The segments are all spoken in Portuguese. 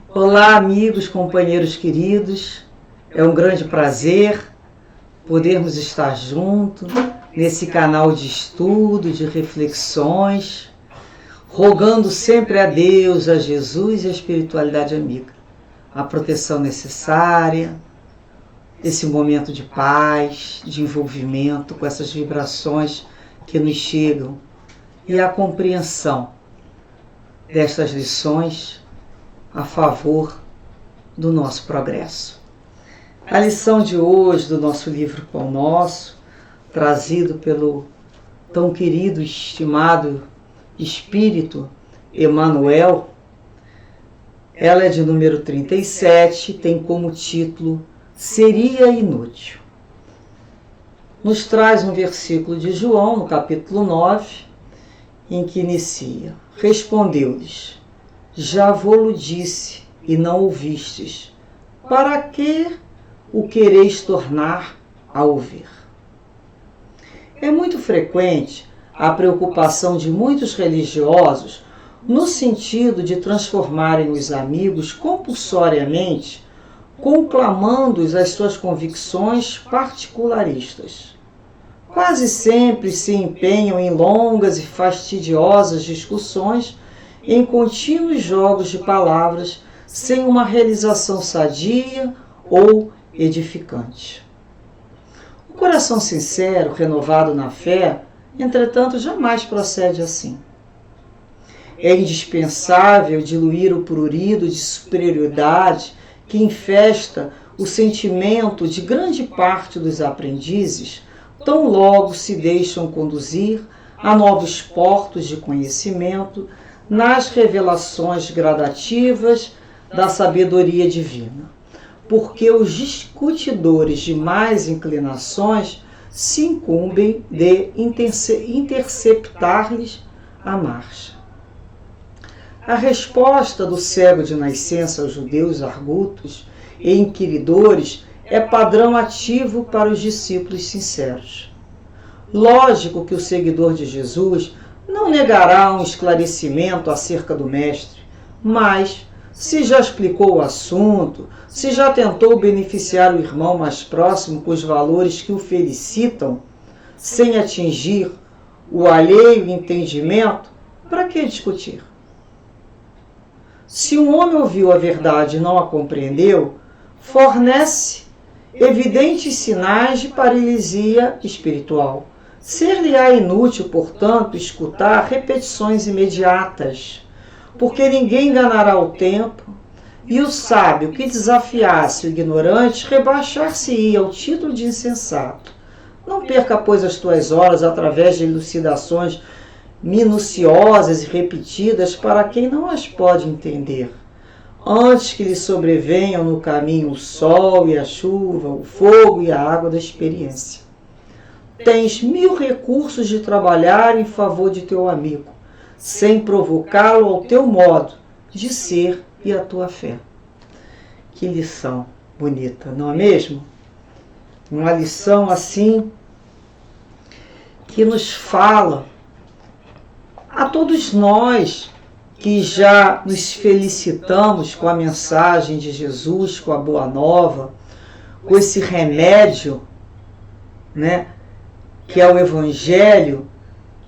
Olá, amigos, companheiros queridos. É um grande prazer podermos estar juntos nesse canal de estudo, de reflexões, rogando sempre a Deus, a Jesus e a espiritualidade amiga a proteção necessária, esse momento de paz, de envolvimento com essas vibrações que nos chegam e a compreensão destas lições a favor do nosso progresso. A lição de hoje do nosso livro Pão Nosso, trazido pelo tão querido e estimado Espírito Emmanuel, ela é de número 37, tem como título Seria Inútil. Nos traz um versículo de João, no capítulo 9, em que inicia: Respondeu-lhes: Já vô-lo disse e não ouvistes, para que o quereis tornar a ouvir? É muito frequente a preocupação de muitos religiosos no sentido de transformarem os amigos compulsoriamente, conclamando-os as suas convicções particularistas. Quase sempre se empenham em longas e fastidiosas discussões, em contínuos jogos de palavras, sem uma realização sadia ou edificante. O coração sincero, renovado na fé, entretanto, jamais procede assim. É indispensável diluir o prurido de superioridade que infesta o sentimento de grande parte dos aprendizes, tão logo se deixam conduzir a novos portos de conhecimento nas revelações gradativas da sabedoria divina, porque os discutidores de mais inclinações se incumbem de interceptar-lhes a marcha. A resposta do cego de nascença aos judeus argutos e inquiridores é padrão ativo para os discípulos sinceros. Lógico que o seguidor de Jesus não negará um esclarecimento acerca do Mestre, mas, se já explicou o assunto, se já tentou beneficiar o irmão mais próximo com os valores que o felicitam, sem atingir o alheio entendimento, para que discutir? Se um homem ouviu a verdade e não a compreendeu, fornece evidentes sinais de paralisia espiritual. Ser-lhe-á inútil, portanto, escutar repetições imediatas, porque ninguém enganará o tempo, e o sábio que desafiasse o ignorante rebaixar-se-ia ao título de insensato. Não perca, pois, as tuas horas através de elucidações minuciosas e repetidas para quem não as pode entender, antes que lhe sobrevenham no caminho o sol e a chuva, o fogo e a água da experiência. Tens 1000 recursos de trabalhar em favor de teu amigo, sem provocá-lo ao teu modo de ser e à tua fé. Que lição bonita, não é mesmo? Uma lição assim que nos fala a todos nós que já nos felicitamos com a mensagem de Jesus, com a Boa Nova, com esse remédio, né, que é o Evangelho,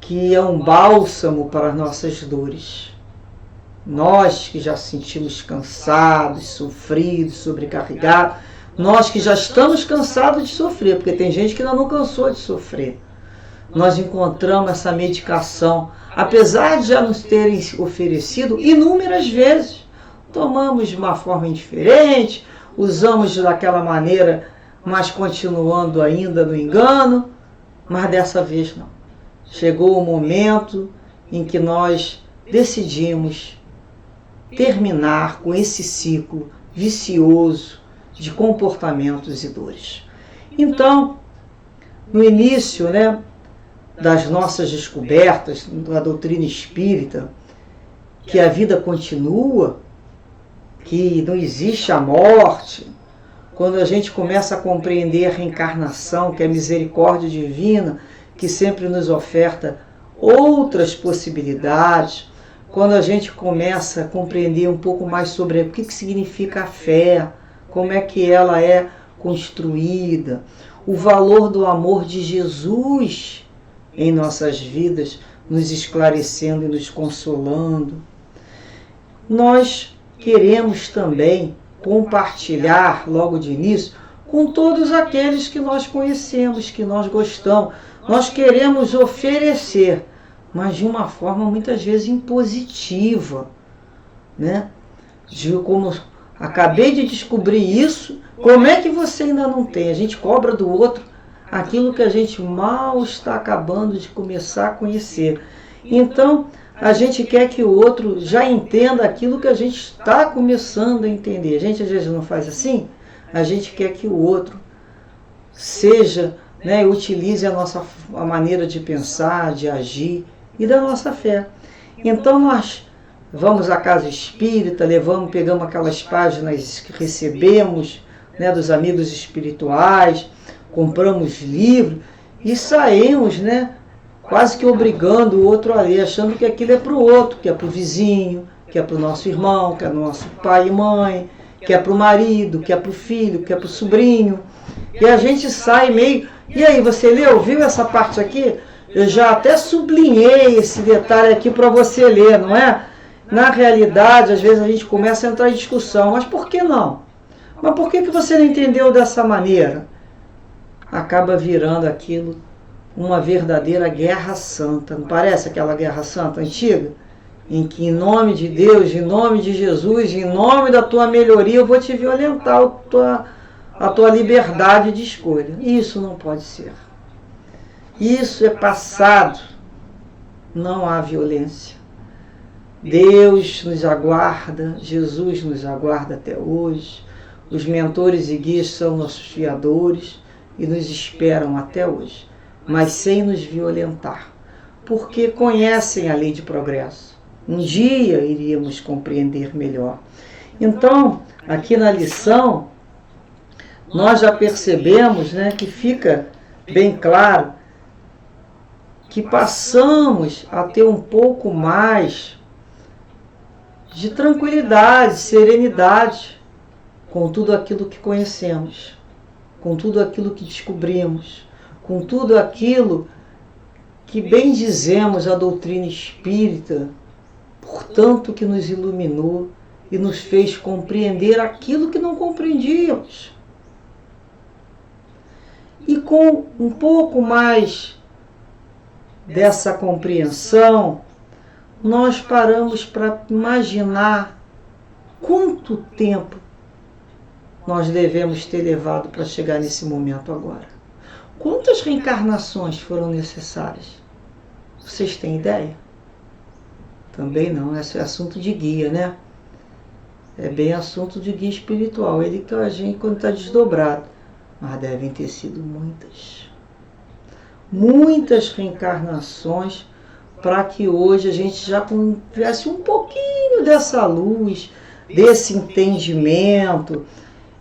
que é um bálsamo para as nossas dores. Nós que já sentimos cansados, sofridos, sobrecarregados, nós que já estamos cansados de sofrer, porque tem gente que ainda não cansou de sofrer. Nós encontramos essa medicação, apesar de já nos terem oferecido inúmeras vezes. Tomamos de uma forma indiferente, usamos daquela maneira, mas continuando ainda no engano, mas dessa vez não. Chegou o momento em que nós decidimos terminar com esse ciclo vicioso de comportamentos e dores. Então, no início, das nossas descobertas da doutrina espírita, que a vida continua, que não existe a morte, quando a gente começa a compreender a reencarnação, que é a misericórdia divina, que sempre nos oferta outras possibilidades, quando a gente começa a compreender um pouco mais sobre o que significa a fé, como é que ela é construída, o valor do amor de Jesus em nossas vidas, nos esclarecendo e nos consolando. Nós queremos também compartilhar logo de início com todos aqueles que nós conhecemos, que nós gostamos. Nós queremos oferecer, mas de uma forma muitas vezes impositiva, né? Como acabei de descobrir isso, como é que você ainda não tem? A gente cobra do outro aquilo que a gente mal está acabando de começar a conhecer. Então, a gente quer que o outro já entenda aquilo que a gente está começando a entender. A gente às vezes não faz assim? A gente quer que o outro seja, né, utilize a maneira de pensar, de agir e da nossa fé. Então nós vamos à casa espírita, pegamos aquelas páginas que recebemos, né, dos amigos espirituais, compramos livros e saímos, né, quase que obrigando o outro a ler, achando que aquilo é para o outro, que é para o vizinho, que é para o nosso irmão, que é para o nosso pai e mãe, que é para o marido, que é para o filho, que é para o sobrinho. E a gente sai meio... E aí, você leu? Viu essa parte aqui? Eu já até sublinhei esse detalhe aqui para você ler, não é? Na realidade, às vezes a gente começa a entrar em discussão. Mas por que não? Mas por que você não entendeu dessa maneira? Acaba virando aquilo uma verdadeira guerra santa. Não parece aquela guerra santa antiga? Em que, em nome de Deus, em nome de Jesus, em nome da tua melhoria, eu vou te violentar a tua liberdade de escolha. Isso não pode ser. Isso é passado. Não há violência. Deus nos aguarda, Jesus nos aguarda até hoje. Os mentores e guias são nossos fiadores e nos esperam até hoje, mas sem nos violentar, porque conhecem a lei de progresso. Um dia iríamos compreender melhor. Então, aqui na lição, nós já percebemos, né, que fica bem claro que passamos a ter um pouco mais de tranquilidade, serenidade com tudo aquilo que conhecemos, com tudo aquilo que descobrimos, com tudo aquilo que bem dizemos a doutrina espírita, portanto que nos iluminou e nos fez compreender aquilo que não compreendíamos. E com um pouco mais dessa compreensão, nós paramos para imaginar quanto tempo nós devemos ter levado para chegar nesse momento agora. Quantas reencarnações foram necessárias? Vocês têm ideia? Também não, esse é assunto de guia, né? É bem assunto de guia espiritual, ele que a gente quando está desdobrado. Mas devem ter sido muitas. Muitas reencarnações para que hoje a gente já tivesse um pouquinho dessa luz, desse entendimento.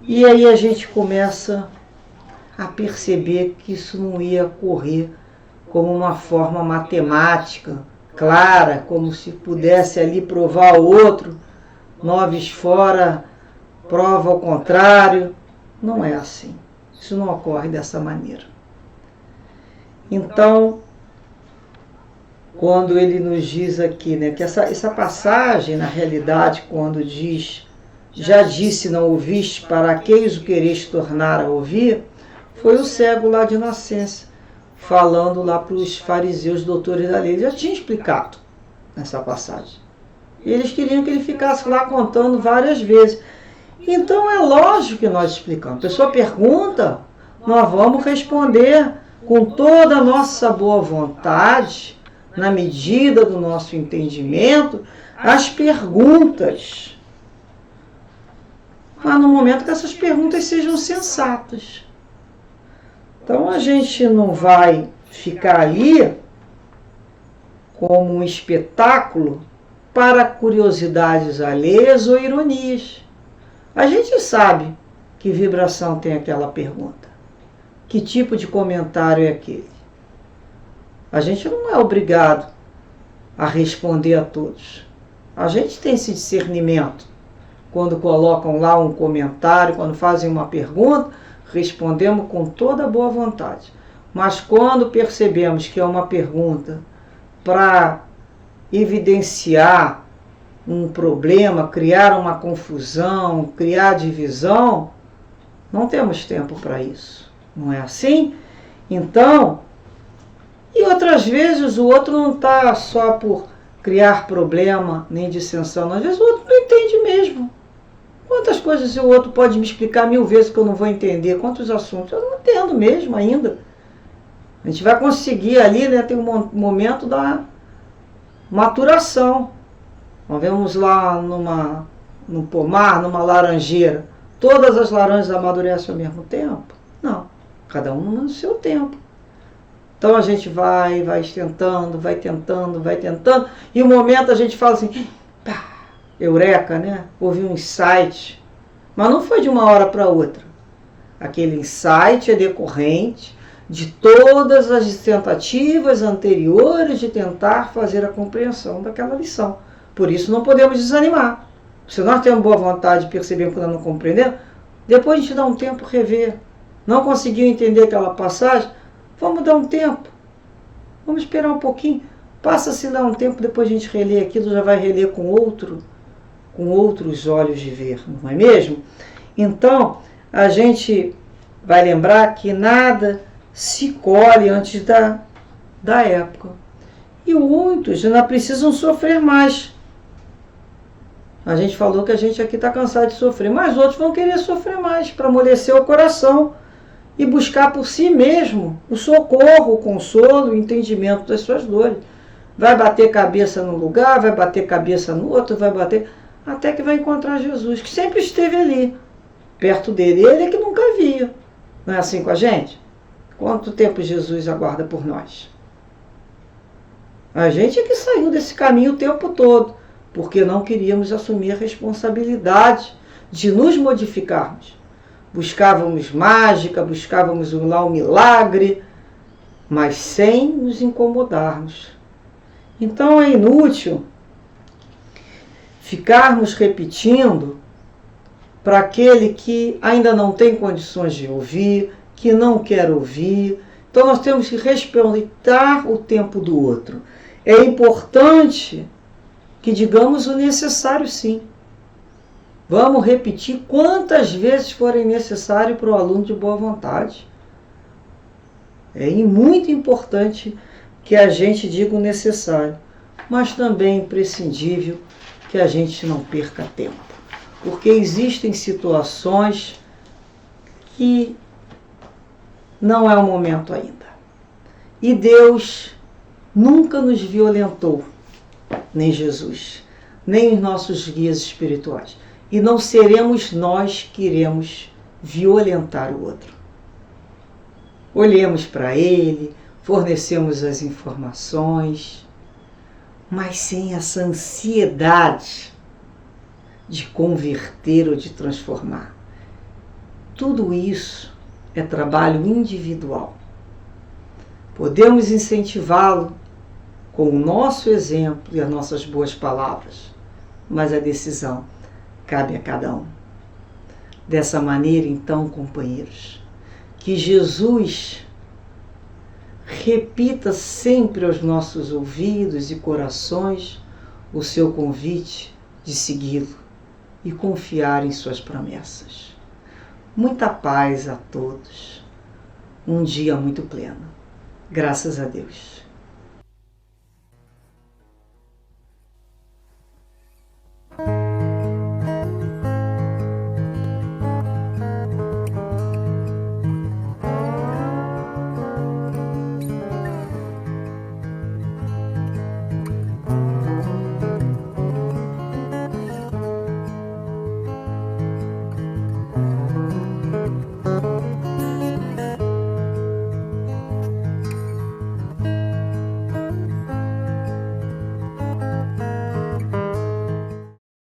E aí a gente começa a perceber que isso não ia ocorrer como uma forma matemática, clara, como se pudesse ali provar o outro, 9 fora, prova ao contrário. Não é assim. Isso não ocorre dessa maneira. Então, quando ele nos diz aqui, né, que essa passagem, na realidade, quando diz, já disse, não ouviste, para que o quereis tornar a ouvir, foi o cego lá de nascença, falando lá para os fariseus, doutores da lei. Ele já tinha explicado nessa passagem. Eles queriam que ele ficasse lá contando várias vezes. Então é lógico que nós explicamos. A pessoa pergunta, nós vamos responder com toda a nossa boa vontade, na medida do nosso entendimento, as perguntas. Mas no momento que essas perguntas sejam sensatas. Então a gente não vai ficar ali como um espetáculo para curiosidades alheias ou ironias. A gente sabe que vibração tem aquela pergunta. Que tipo de comentário é aquele? A gente não é obrigado a responder a todos. A gente tem esse discernimento. Quando colocam lá um comentário, quando fazem uma pergunta, respondemos com toda a boa vontade. Mas quando percebemos que é uma pergunta para evidenciar um problema, criar uma confusão, criar divisão, não temos tempo para isso. Não é assim? Então, e outras vezes o outro não está só por criar problema nem dissensão. Às vezes o outro não entende mesmo. Quantas coisas o outro pode me explicar 1000 vezes que eu não vou entender? Quantos assuntos? Eu não entendo mesmo ainda. A gente vai conseguir ali, né, ter um momento da maturação. Nós vemos lá num pomar, numa laranjeira. Todas as laranjas amadurecem ao mesmo tempo? Não. Cada uma no seu tempo. Então a gente vai tentando, e um momento a gente fala assim, pá, eureka, né? Houve um insight, mas não foi de uma hora para outra. Aquele insight é decorrente de todas as tentativas anteriores de tentar fazer a compreensão daquela lição. Por isso não podemos desanimar. Se nós temos boa vontade de perceber quando não compreendemos, depois a gente dá um tempo rever. Não conseguiu entender aquela passagem? Vamos dar um tempo. Vamos esperar um pouquinho. Passa-se lá um tempo, depois a gente relê aquilo, já vai reler com outros olhos de ver, não é mesmo? Então, a gente vai lembrar que nada se colhe antes da época. E muitos ainda precisam sofrer mais. A gente falou que a gente aqui está cansado de sofrer, mas outros vão querer sofrer mais para amolecer o coração e buscar por si mesmo o socorro, o consolo, o entendimento das suas dores. Vai bater cabeça num lugar, vai bater cabeça no outro, vai bater, até que vai encontrar Jesus, que sempre esteve ali, perto dele. Ele é que nunca via. Não é assim com a gente? Quanto tempo Jesus aguarda por nós? A gente é que saiu desse caminho o tempo todo, porque não queríamos assumir a responsabilidade de nos modificarmos. Buscávamos mágica, buscávamos lá o milagre, mas sem nos incomodarmos. Então é inútil ficarmos repetindo para aquele que ainda não tem condições de ouvir, que não quer ouvir. Então nós temos que respeitar o tempo do outro. É importante que digamos o necessário, sim. Vamos repetir quantas vezes forem necessário para o aluno de boa vontade. É muito importante que a gente diga o necessário, mas também é imprescindível que a gente não perca tempo. Porque existem situações que não é o momento ainda. E Deus nunca nos violentou, nem Jesus, nem os nossos guias espirituais. E não seremos nós que iremos violentar o outro. Olhemos para ele, fornecemos as informações, mas sem essa ansiedade de converter ou de transformar. Tudo isso é trabalho individual. Podemos incentivá-lo com o nosso exemplo e as nossas boas palavras, mas a decisão cabe a cada um. Dessa maneira, então, companheiros, que Jesus repita sempre aos nossos ouvidos e corações o seu convite de segui-lo e confiar em suas promessas. Muita paz a todos. Um dia muito pleno. Graças a Deus.